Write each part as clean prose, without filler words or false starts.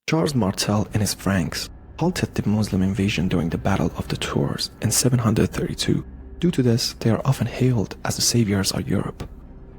Charles Martel and his Franks halted the Muslim invasion during the Battle of the Tours in 732. Due to this, they are often hailed as the saviors of Europe.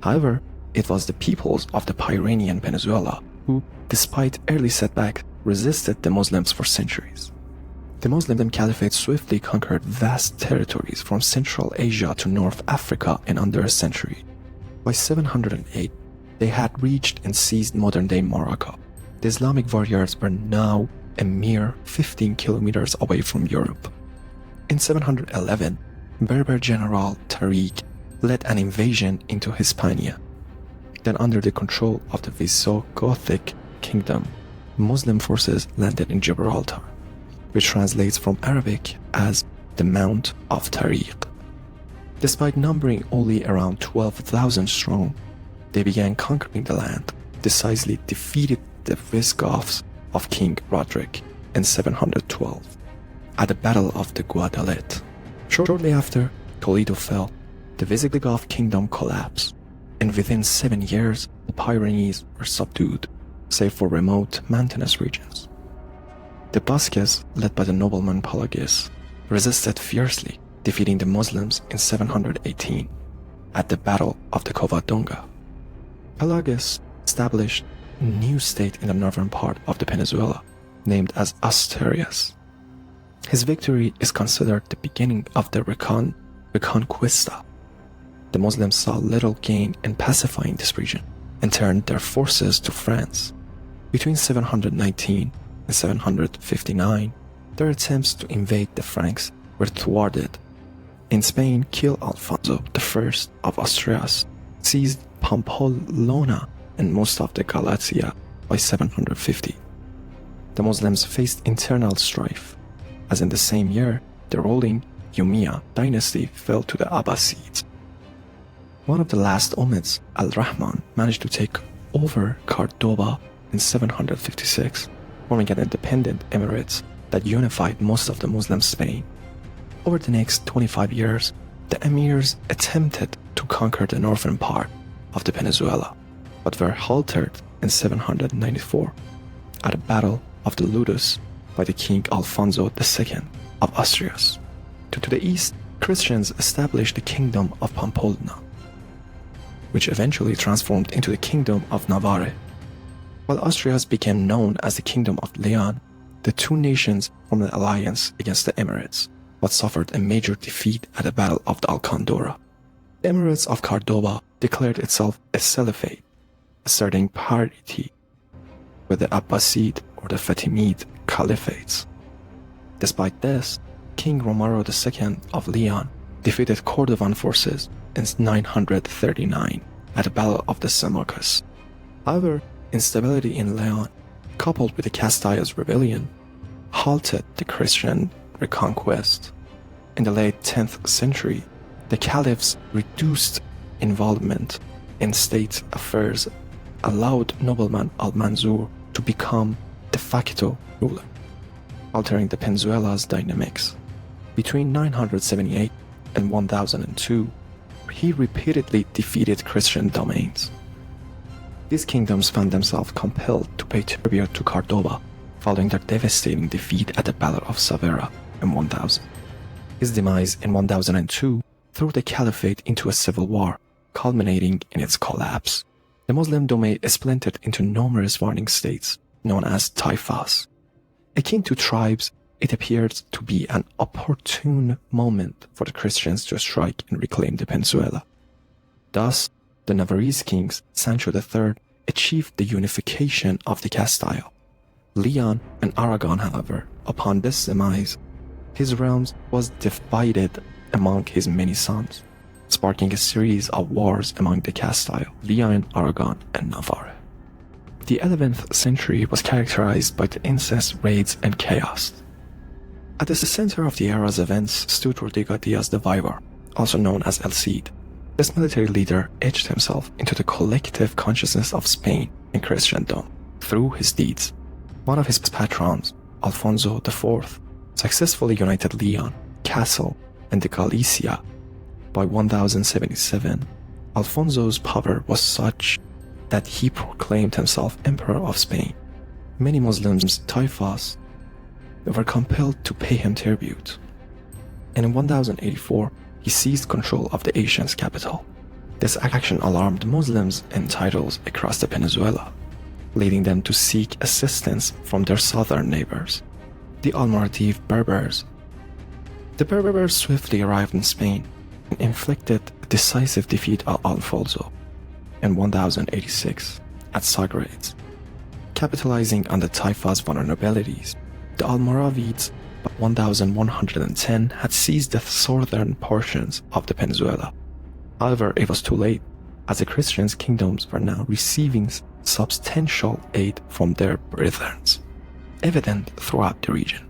However, it was the peoples of the Pyrenean Peninsula who, despite early setbacks, resisted the Muslims for centuries. The Muslim Caliphate swiftly conquered vast territories from Central Asia to North Africa in under a century. By 708, they had reached and seized modern-day Morocco. The Islamic warriors were now a mere 15 kilometers away from Europe. In 711, Berber general Tariq led an invasion into Hispania. Then, under the control of the Visigothic kingdom, Muslim forces landed in Gibraltar, which translates from Arabic as the Mount of Tariq. Despite numbering only around 12,000 strong, they began conquering the land, decisively defeated the Visigoths of King Roderick in 712 at the Battle of the Guadalete. Shortly after, Toledo fell, the Visigoth kingdom collapsed, and within 7 years, the Pyrenees were subdued, save for remote mountainous regions. The Basques, led by the nobleman Pelagius, resisted fiercely, defeating the Muslims in 718 at the Battle of the Covadonga. Pelagius established a new state in the northern part of the peninsula, named as Asturias. His victory is considered the beginning of the Reconquista. The Muslims saw little gain in pacifying this region and turned their forces to France. Between 719 and 759, their attempts to invade the Franks were thwarted. In Spain, Cid and Alfonso I of Asturias seized Pamplona and most of the Galicia by 750. The Muslims faced internal strife, as in the same year, the ruling Umayyad dynasty fell to the Abbasids. One of the last Umayyads, Al-Rahman, managed to take over Cordoba in 756, forming an independent emirate that unified most of the Muslim Spain. Over the next 25 years, the emirs attempted to conquer the northern part of the peninsula, but were halted in 794 at a Battle of the Ludus by the King Alfonso II of Asturias. To the east, Christians established the Kingdom of Pamplona, which eventually transformed into the Kingdom of Navarre. While Asturias became known as the Kingdom of Leon, the two nations formed an alliance against the Emirates, but suffered a major defeat at the Battle of the Alcandora. The Emirates of Cordoba declared itself a Caliphate, asserting parity with the Abbasid or the Fatimid Caliphates. Despite this, King Romero II of Leon defeated Cordovan forces in 939 at the Battle of the Setbacks. However, instability in Leon, coupled with the Castile's rebellion, halted the Christian reconquest. In the late 10th century, the caliph's reduced involvement in state affairs allowed nobleman Al-Mansur to become de facto ruler, altering the peninsula's dynamics. Between 978 and 1002, he repeatedly defeated Christian domains. These kingdoms found themselves compelled to pay tribute to Cordoba following their devastating defeat at the Battle of Savera in 1000. His demise in 1002 threw the caliphate into a civil war, culminating in its collapse. The Muslim domain splintered into numerous warring states, known as Taifas. Akin to tribes, it appeared to be an opportune moment for the Christians to strike and reclaim the peninsula. Thus, the Navarrese kings Sancho III achieved the unification of the Castile. Leon and Aragon, however, upon this demise, his realms was divided among his many sons, sparking a series of wars among the Castile, Leon, Aragon, and Navarre. The 11th century was characterized by the incest, raids, and chaos. At the center of the era's events stood Rodrigo Diaz de Vivar, also known as El Cid. This military leader etched himself into the collective consciousness of Spain and Christendom through his deeds. One of his patrons, Alfonso IV, successfully united Leon, Castile, and the Galicia. By 1077, Alfonso's power was such that he proclaimed himself Emperor of Spain. many Muslim Taifas were compelled to pay him tribute. And in 1084, he seized control of the Asian's capital. This action alarmed Muslims and titles across the peninsula, leading them to seek assistance from their southern neighbors, the Almoravid Berbers. The Berbers swiftly arrived in Spain and inflicted a decisive defeat on Alfonso in 1086 at Sagres. Capitalizing on the Taifa's vulnerabilities, the Almoravids by 1110 had seized the southern portions of the peninsula. However, it was too late, as the Christian kingdoms were now receiving substantial aid from their brethren, evident throughout the region.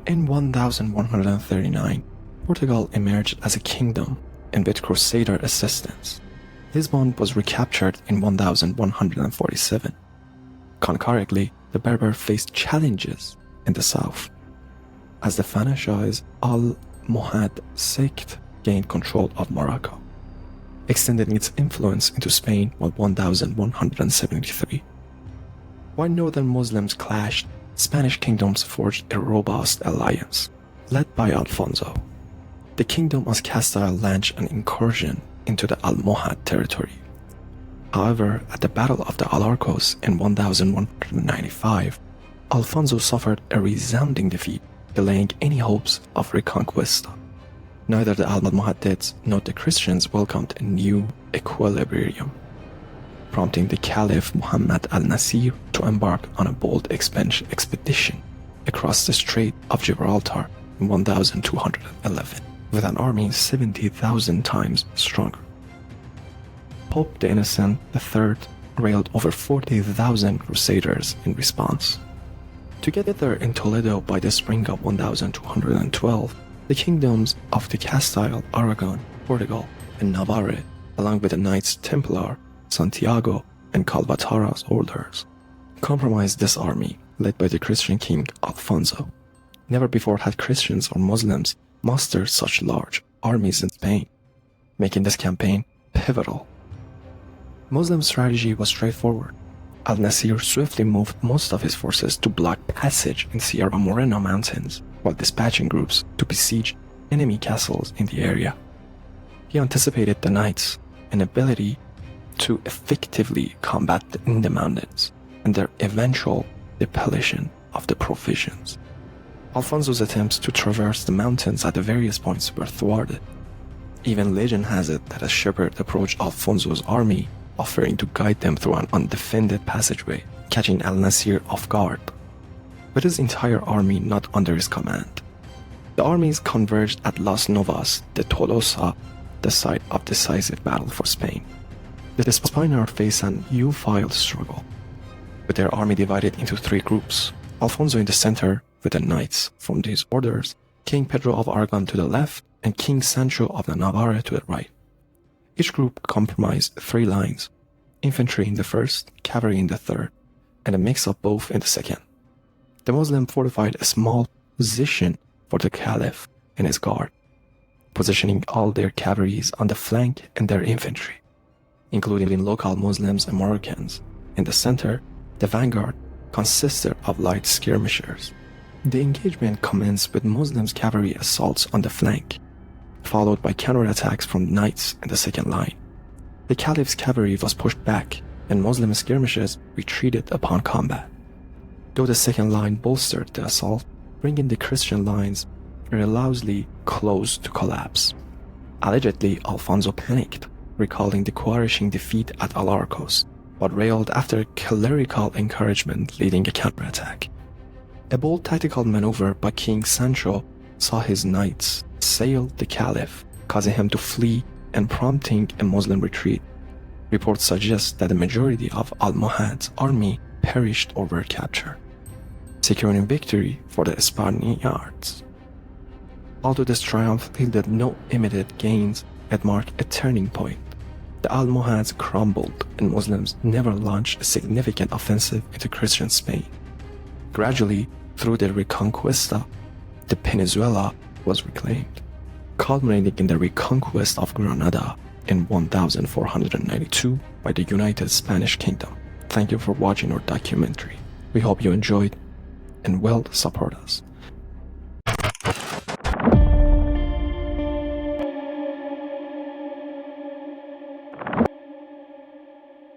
In 1139, Portugal emerged as a kingdom and with Crusader assistance. Lisbon was recaptured in 1147. Concurrently, the Berber faced challenges in the south, as the Fanashis Almohad sect gained control of Morocco, extending its influence into Spain by 1173. While northern Muslims clashed, Spanish kingdoms forged a robust alliance, led by Alfonso. The kingdom of Castile launched an incursion into the Almohad territory. However, at the Battle of the Alarcos in 1195, Alfonso suffered a resounding defeat, delaying any hopes of Reconquista. Neither the Almohadids nor the Christians welcomed a new equilibrium, prompting the Caliph Muhammad al-Nasir to embark on a bold expedition across the Strait of Gibraltar in 1211, with an army 70,000 times stronger. Pope the Innocent III railed over 40,000 crusaders in response. Together in Toledo by the spring of 1212, the kingdoms of the Castile, Aragon, Portugal, and Navarre, along with the Knights Templar, Santiago, and Calvatara's orders, compromised this army led by the Christian king Alfonso. Never before had Christians or Muslims mustered such large armies in Spain, making this campaign pivotal. Muslim strategy was straightforward. Al-Nasir swiftly moved most of his forces to block passage in Sierra Morena mountains while dispatching groups to besiege enemy castles in the area. He anticipated the knights' inability to effectively combat in the mountains and their eventual depletion of the provisions. Alfonso's attempts to traverse the mountains at the various points were thwarted. Even legend has it that a shepherd approached Alfonso's army, offering to guide them through an undefended passageway, catching Al-Nasir off guard, with his entire army not under his command. The armies converged at Las Navas de Tolosa, the site of decisive battle for Spain. The Spaniards faced an U-file struggle, with their army divided into three groups: Alfonso in the center with the knights from these orders, King Pedro of Aragon to the left, and King Sancho of the Navarre to the right. Each group comprised three lines: infantry in the first, cavalry in the third, and a mix of both in the second. The Muslims fortified a small position for the Caliph and his guard, positioning all their cavalries on the flank and their infantry, including local Muslims and Moroccans. In the center, the vanguard consisted of light skirmishers. The engagement commenced with Muslims' cavalry assaults on the flank, followed by counterattacks from knights in the second line. The Caliph's cavalry was pushed back, and Muslim skirmishers retreated upon combat, though the second line bolstered the assault, bringing the Christian lines perilously close to collapse. Allegedly, Alfonso panicked, recalling the crushing defeat at Alarcos, but railed after clerical encouragement leading a counterattack. A bold tactical maneuver by King Sancho saw his knights assail the Caliph, causing him to flee and prompting a Muslim retreat. Reports suggest that the majority of Almohad's army perished or were captured, securing victory for the Spaniards. Although this triumph yielded no immediate gains, it marked a turning point. The Almohads crumbled and Muslims never launched a significant offensive into Christian Spain. Gradually, through the Reconquista, the peninsula was reclaimed, culminating in the Reconquista of Granada in 1492 by the United Spanish Kingdom. Thank you for watching our documentary. We hope you enjoyed and will support us.